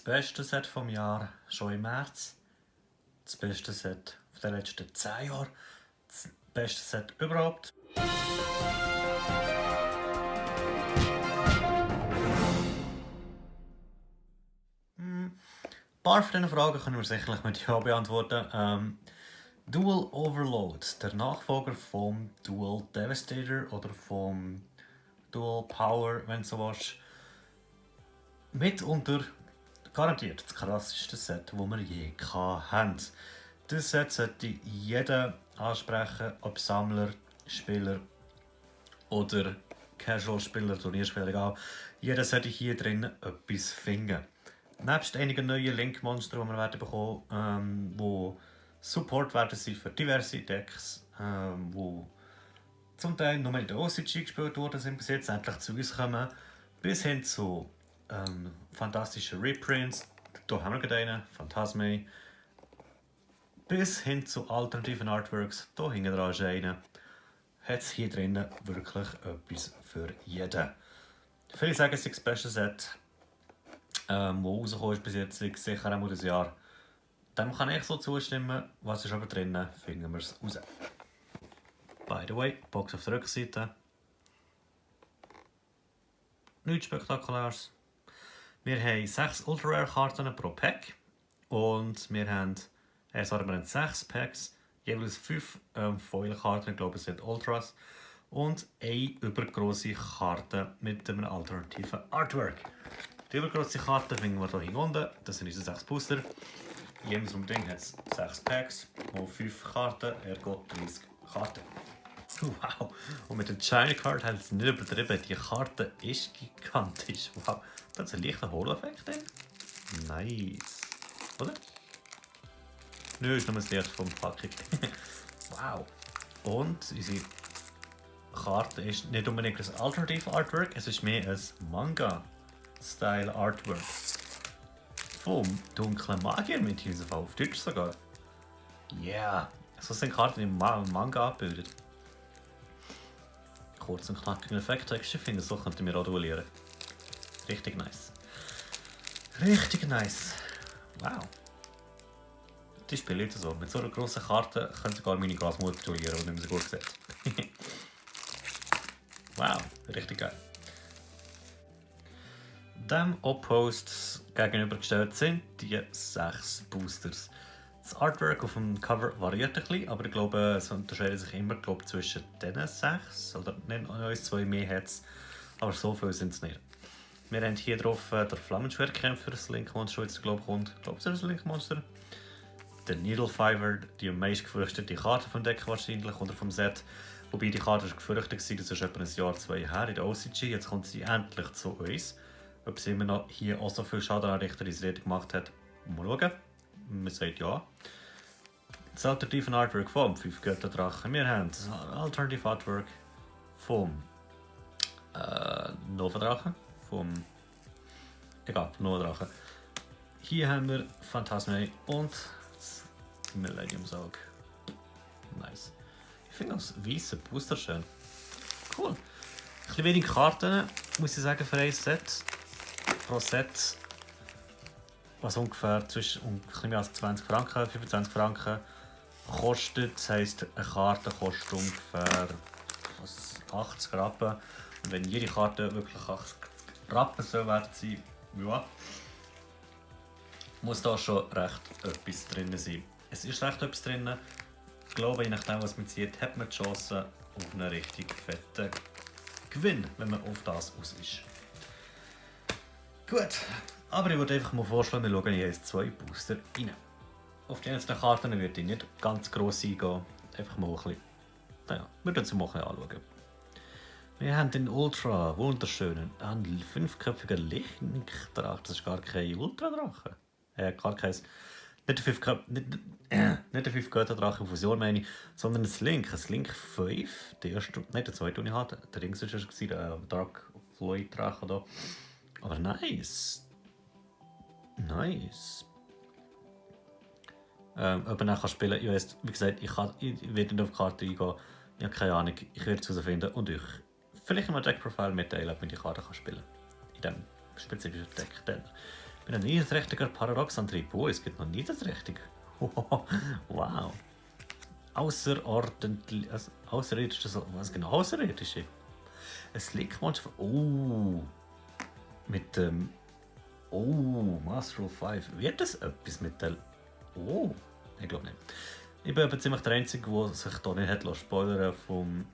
beste Set vom Jahr schon im März. Das beste Set der letzten 10 Jahre. Das beste Set überhaupt. Ein paar von diesen Fragen können wir sicherlich mit Ja beantworten. Dual Overload, der Nachfolger vom Dual Devastator oder vom Dual Power, wenn du so willst. Mitunter garantiert das krasseste Set, das wir je hatten. Das Set sollte jeder ansprechen, ob Sammler, Spieler oder Casual-Spieler, Turnierspieler, egal. Jeder sollte hier drin etwas finden. Nebst einigen neuen Link-Monster, die wir werden bekommen, die Support werden sein für diverse Decks, die zum Teil nur in der OCG gespielt worden sind, bis jetzt endlich zu uns kommen, bis hin zu fantastischen Reprints, hier haben wir gerade einen, Phantasme, bis hin zu alternativen Artworks, hier hinten dran ist einer, hat es hier drinnen wirklich etwas für jeden. Viele sagen, es ist das beste Set, das rausgekommen ist bis jetzt, sicher auch das Jahr. Dem kann ich so zustimmen, was ist aber drinnen, finden wir es raus. By the way, Box auf der Rückseite. Nichts Spektakuläres. Wir haben 6 Ultra Rare Karten pro Pack. Und wir haben 6 Packs, jeweils 5 Foil-Karten, ich glaube es sind Ultras. Und eine übergrosse Karte mit einem alternativen Artwork. Die übergrosse Karte finden wir hier unten, das sind unsere 6 Booster. In jedem Ding hat es 6 Packs, mal 5 Karten, ergo 30 Karten. Wow, und mit der Shiny Card hat es nicht übertrieben, die Karte ist gigantisch. Wow, da hat es einen leichten Holo-Effekt drin. Nice. Oder? Nö, ist nur das Licht vom Packung. Wow. Und unsere Karte ist nicht unbedingt ein Alternative Artwork, es ist mehr ein Manga-Style Artwork. Vom dunklen Magier mit diesem Fall, auf Deutsch sogar. Yeah, so sind Karten im Manga abgebildet. Kurz und knackigen Effekt-Text, ich finde, so könnten wir auch duellieren. Richtig nice. Richtig nice. Wow. Die spielen jetzt so. Mit so einer grossen Karte können sogar meine Großmutter duellieren, die nicht mehr so gut sieht. Wow, richtig geil. Dem Opposts gegenübergestellt sind die 6 Boosters. Das Artwork auf dem Cover variiert ein bisschen, aber ich glaube, es unterscheidet sich immer zwischen diesen 6. Oder nicht uns 2 mehr hat es, aber so viel sind es nicht. Wir haben hier drauf der Flammenschwertkämpfer, das Link-Monster, das glaube ich kommt. Ich glaube, es ist ein Link-Monster. Der Needlefiver, die am meisten gefürchtete Karte vom Deck wahrscheinlich, oder vom Set. Wobei die Karte gefürchtet war, das ist etwa ein Jahr, 2 her in der OCG. Jetzt kommt sie endlich zu uns. Ob sie immer noch hier auch so viel Schaden anrichtet, wie sie gemacht hat, mal schauen. Man sagt ja. Das alternative Artwork vom 5 Götterdrachen. Wir haben das Alternative Artwork vom Nova-Drachen. Egal, Nova-Drachen. Hier haben wir Phantasme und das Millennium Saug. Nice. Ich finde das weiße Booster schön. Cool. Ein bisschen wenig Karten, muss ich sagen, für ein Set. Pro Set, was ungefähr zwischen ein bisschen mehr als 20 Franken, 25 Franken kostet. Das heisst, eine Karte kostet ungefähr 80 Rappen. Und wenn jede Karte wirklich 80 Rappen soll wert sein, ja, muss da schon recht etwas drin sein. Es ist recht etwas drin. Ich glaube, je nachdem, was man zieht, hat man die Chance auf einen richtig fetten Gewinn, wenn man auf das aus ist. Gut, aber ich würde einfach mal vorschlagen, wir schauen hier 2 Booster rein. Auf die einzelnen Karten würde ich nicht ganz gross eingehen. Einfach mal ein bisschen, naja, wir werden sie mal anschauen. Wir haben den Ultra, wunderschönen, einen 5-köpfigen Lichtdrache. Das ist gar kein Ultradrache. Gar kein, nicht der 5-Götterdrache in Fusion meine ich, sondern ein Link 5. Der erste, nicht der zweite, den ich hatte. Der Ding war der Dark Floyd Drache da. Aber nice. Nice. Ob er nachher spielen kann, ich weiss, wie gesagt, ich werde nicht auf die Karte eingehen. Ich habe keine Ahnung, ich werde es herausfinden und euch vielleicht in meinem Deck-Profile mitteilen, ob man die Karte spielen kann. In diesem spezifischen Deck. Dann. Mit einem niederträchtiger Paradoxantrieb. Oh, es gibt noch niederträchtig. Wow. Außerordentlich. Außerirdische. Was genau? Außerirdische. Ein Slick-Monster. Oh. Mit dem. Oh, Master of 5. Wird das etwas mit der. Oh. Ich glaube nicht. Ich bin aber ziemlich der Einzige, der sich hier nicht hat spoilern vom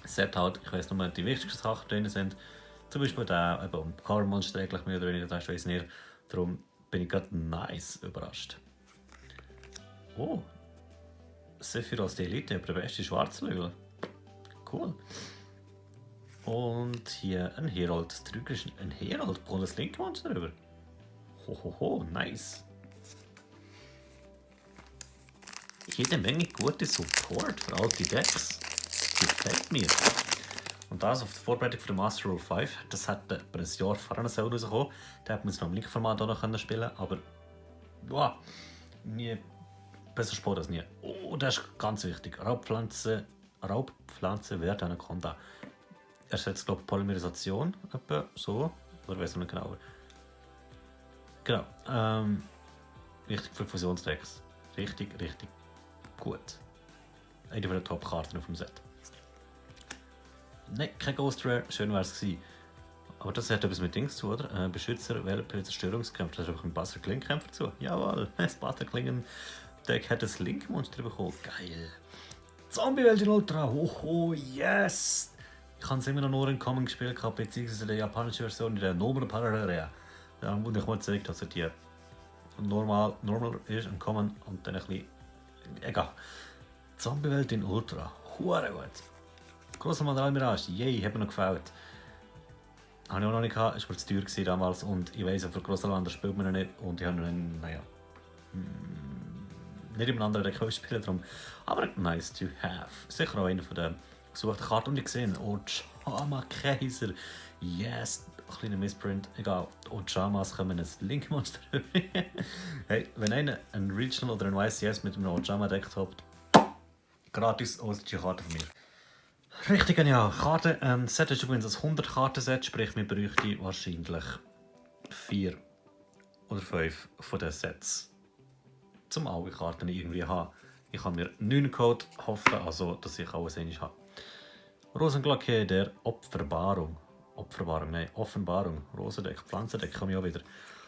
Set halt. Ich weiss nur, die wichtigsten Sachen drin sind. Zum Beispiel der eben Car-Monster eigentlich mehr oder weniger, das weiss nicht. Darum bin ich gerade nice überrascht. Oh. Sephiroth die Elite, aber der beste Schwarzlögel. Cool. Und hier ein Herald. Das Trüger ist ein Herald. Kommt das Link-Monster drüber. Hohoho, nice. Jede Menge gute Support für alte Decks. Gefällt mir. Und das auf die Vorbereitung für den Master Rule 5. Das hätte über ein Jahr vorher rauskommen. Da hätte man es noch im Link-Format auch noch spielen können. Aber wow, nie besser Sport als nie. Oh, das ist ganz wichtig. Raubpflanze wird eine Konda. Ersetzt, glaube ich, Polymerisation. Etwa so. Oder weiß ich nicht genauer. Genau. Wichtig für Fusionsdecks. Richtig gut. Eine der Top-Karten auf dem Set. Nein, kein Ghost Rare. Schön wäre es gewesen. Aber das hat etwas mit Dings zu, oder? Beschützer, Welpe, Zerstörungskämpfer. Das ist einfach ein Buster-Kling-Kämpfer zu. Jawohl, das Buster-Klingen-Deck hat ein Link-Monster bekommen. Geil. Zombie-Welt in Ultra. Hoho, yes! Ich habe es immer noch nur in Common gespielt, beziehungsweise in der japanischen Version, in der Normal Parallel. Da habe ich mal gezeigt, dass er die normal ist, ein Common und dann ein bisschen. Egal. Zombie-Welt in Ultra. Hure gut. Grosser Mandal Mirage. Yay, hat mir noch gefällt. Habe ich auch noch nicht gehabt, es war zu teuer damals und ich weiss, für Grosserlander spielt man noch nicht und ich habe noch nicht in einem anderen Deck spielen, darum. Aber nice to have. Sicher auch einer von den gesuchten Karten und ich gesehen, Ochama Kaiser. Yes, ein kleiner Missprint, egal. Ochamas kommen ein Link-Monster. Hey, wenn einer ein Regional oder ein YCS mit einem Ochama-Deck hat, gratis ausländische Karte von mir. Richtig genial. Karte, Set ist übrigens ein 100-Karten-Set, sprich, wir bräuchten wahrscheinlich 4 oder 5 von diesen Sets, um alle Karten irgendwie zu haben. Ich kann mir 9 Code hoffen, also dass ich alles ähnlich habe. Rosenglocke der Offenbarung. Rosendeck, Pflanzendeck komme ich auch wieder.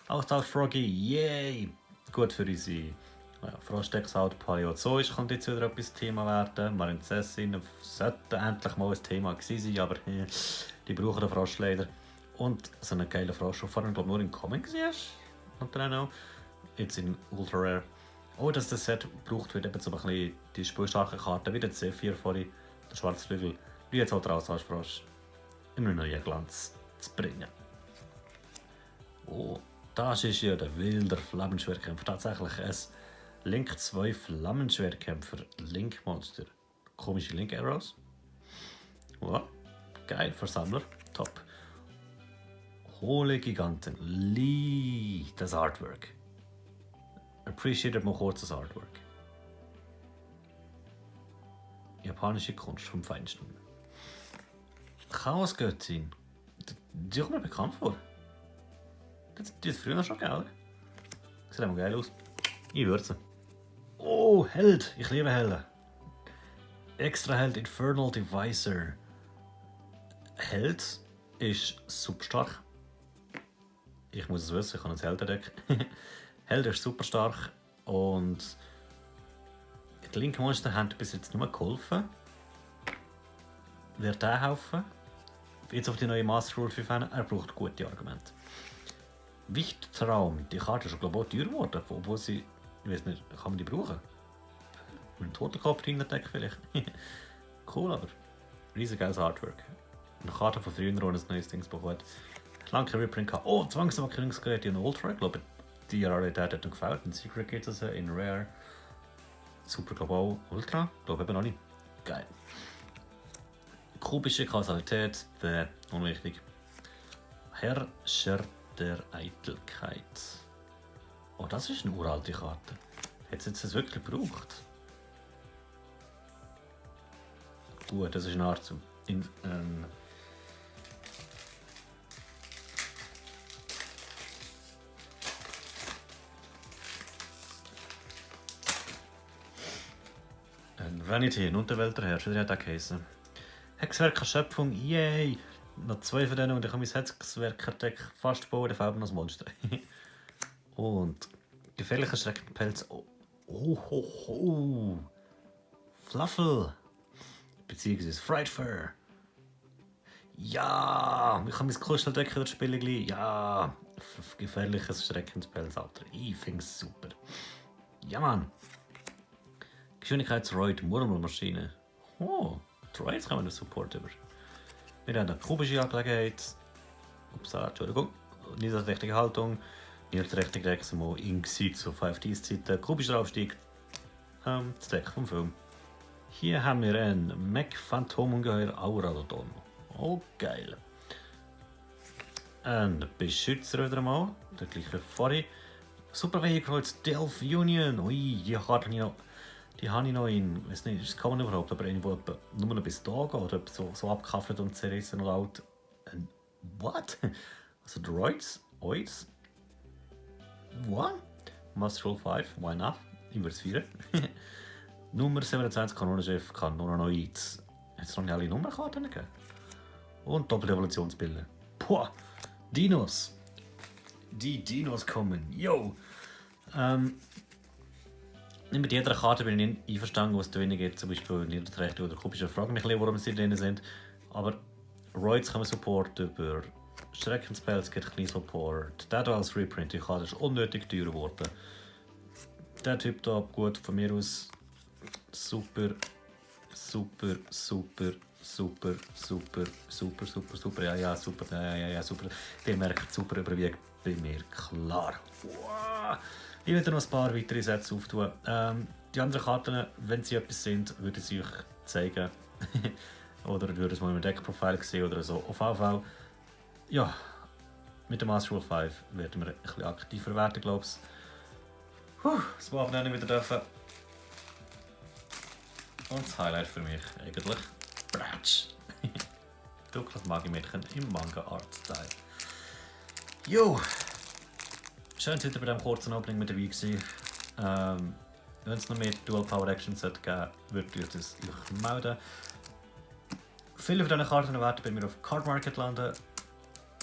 Austausch Froggy, yay! Gut für unsere Frostdecks-Haut Paläozoisch kann jetzt wieder etwas Thema werden. Marinzessin sollte endlich mal ein Thema gewesen sein, aber die brauchen den Frosch leider. Und so einen geilen Frosch, der vorhin nur in Common war. Jetzt in Ultra Rare. Oh, dass das Set braucht wird eben so ein bisschen die spielstarken Karten, wie der C4 vorhin, der Schwarzflügel, wie jetzt auch der Austauschfrosch, in einen neuen Glanz zu bringen. Oh, das ist ja der wilde Flammenschwertkämpfer. Tatsächlich ein Link 2 Flammenschwertkämpfer, Link-Monster. Komische Link-Arrows. Wow, geil, Versammler, top. Hohle Giganten, das Artwork. Appreciated mal kurz das Artwork. Japanische Kunst vom Feinsten. Chaosgöttin. Die kommt mir bekannt vor. Die hat es früher schon gegeben, oder? Sieht immer geil aus. Ich würde sie. Oh, Held. Ich liebe Helden. Extra Held Infernal Divisor. Held ist super stark. Ich muss es wissen, ich habe ein Heldendeck. Held ist super stark und die linken Monster haben bis jetzt nur geholfen. Wird der helfen? Jetzt auf die neue Master Rule 5 hin, er braucht gute Argumente. Wichttraum, die Karte ist glaube ich auch teuer geworden, obwohl sie, ich weiß nicht, kann man die brauchen? Mit einem Totenkopf drin Deck vielleicht. Cool, aber riesig geiles Artwork. Eine Karte von früher, und ein neues Ding bekommen. Lange kein Reprint gehabt. Oh, Zwangsmarkierungsgerät in Ultra, glaube ich. Die Rarität hat mir gefällt. In Secret geht es in Rare. Super, glaube ich auch. Ultra? Glaube eben noch nicht. Geil. Kubische Kausalität, unwichtig. Herrscher der Eitelkeit. Oh, das ist eine uralte Karte. Hat es jetzt das wirklich gebraucht? Gut, das ist eine Art zu. Ein Vanity, ein Unterwelter Herrscher, der hat auch geheißen. Hexwerk Schöpfung, yay! Noch 2 von denen und ich kann mein Hexwerker-Deck fast bauen, dann fehlt mir noch das Monster. Und gefährlicher Schreckenpelz. Oh, oh, oh, oh. Fluffle. Beziehungsweise Frightfur. Ja, ich kann mein Kuscheldeck wieder spielen gleich. Ja, gefährliches Schreckenspelz, Alter. Ich finde es super. Ja, Mann. Geschwindigkeitsroid, Murmelmaschine. Oh, Droids kann man den Support über. Wir haben eine kubische Angelegenheit. Ups, Entschuldigung. Nicht als richtige Haltung. Nicht als richtige Deck, sondern in so 5 Zeiten. Kubischer Aufstieg. Das Deck vom Film. Hier haben wir ein Mech Phantomungeheuer Auradon. Oh, geil. Ein Beschützer wieder mal. Der gleiche vorhin. Super Vehicle Stealth Union. Ui, die Karte noch. Die habe ich noch in, weiß nicht, das kann man überhaupt, aber irgendwo nur noch bis da geht oder so abgekaffelt und zerrissen und laut. What? Also Droids? Oids? What? Master Roll 5, why not? Inverse 4. Nummer 27, Kanonenschiff, Kanonenoids. Hat es noch nicht alle Nummerkarten gegeben? Und Doppel-Evolutionsbilder. Boah! Dinos! Die Dinos kommen, yo! Nicht mit jeder Karte bin ich nicht einverstanden, was drin geht, zum Beispiel Niederträchte oder Kubische. Frage mich ein bisschen, warum sie drin sind. Aber Roids kann man supporten über Schreckenspells, gibt ein bisschen Support. Der hier als Reprint, die Karte ist unnötig teuer geworden. Der Typ hier, gut, von mir aus super, super, super, super, super, super, super, super, ja, super, ja, super. Der merkt super überwiegt bei mir, klar. Wow. Ich werde noch ein paar weitere Sätze auftun. Die anderen Karten, wenn sie etwas sind, würde ich euch zeigen. Oder würde es mal im Deckprofil sehen oder so. Auf jeden Fall, ja, mit dem Master Roll 5 werden wir ein bisschen aktiver werden, glaube ich. Das Wochenende wieder dürfen. Und das Highlight für mich eigentlich Bratsch. Dunkles Magie-Mädchen im Manga-Art-Style. Jo! Schön, dass ihr bei diesem kurzen Opening mit dabei gewesen. Wenn es noch mehr Dual Power Actions geben sollte, würde ich das euch melden. Viele von diesen Karten werden bei mir auf Card Market landen.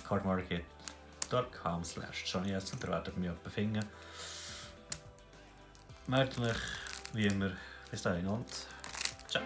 cardmarket.com/JohnnyS und da werdet ihr mich befinden. Meldet euch wie immer. Bis dahin und ciao!